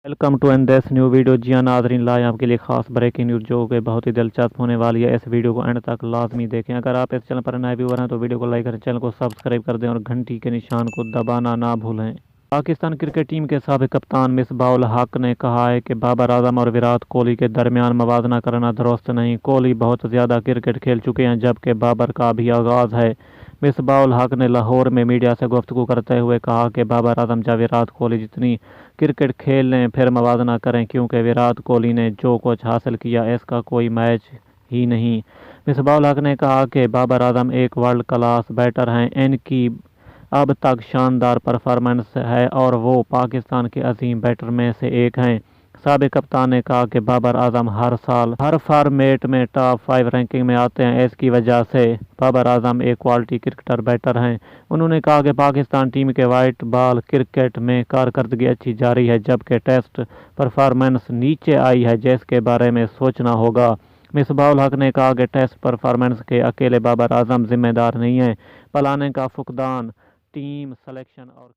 Welcome to and this new video. जी हाँ नाज़रीन, लाए आपके लिए खास ब्रेकिंग न्यूज़ जो कि बहुत ही दिलचस्प होने वाली है। इस वीडियो को एंड तक लाजमी देखें। अगर आप इस चैनल पर नए व्यूअर हैं तो वीडियो को लाइक करें, चैनल को सब्सक्राइब कर दें और घंटी के निशान को दबाना ना भूलें। पाकिस्तान क्रिकेट टीम के साबिक कप्तान मिसबाह-उल हक ने कहा है कि बाबर आजम और विराट कोहली के दरमियान मवाजना करना दुरुस्त नहीं। कोहली बहुत ज़्यादा क्रिकेट खेल चुके हैं जबकि बाबर का अभी आगाज़ है। मिसबाह-उल हक ने लाहौर में मीडिया से गुफ्तगू करते हुए कहा कि बाबर आजम या विराट कोहली जितनी क्रिकेट खेल लें फिर मवाजना करें, क्योंकि विराट कोहली ने जो कुछ हासिल किया इसका कोई मैच ही नहीं। मिसबाह-उल हक ने कहा कि बाबर आजम एक वर्ल्ड क्लास बैटर हैं, इनकी अब तक शानदार परफॉर्मेंस है और वो पाकिस्तान के अजीम बैटर में से एक हैं। साबिक कप्तान ने कहा कि बाबर आजम हर साल हर फॉर्मेट में टॉप 5 रैंकिंग में आते हैं। इसकी वजह से बाबर आजम एक क्वालिटी क्रिकेटर बैटर हैं। उन्होंने कहा कि पाकिस्तान टीम के वाइट बॉल क्रिकेट में कारकर्दगी अच्छी जारी है जबकि टेस्ट परफॉर्मेंस नीचे आई है, जिसके बारे में सोचना होगा। मिसबाह-उल हक ने कहा कि टेस्ट परफॉर्मेंस के अकेले बाबर आजम जिम्मेदार नहीं है। प्लानिंग का फुकदान, टीम सलेक्शन और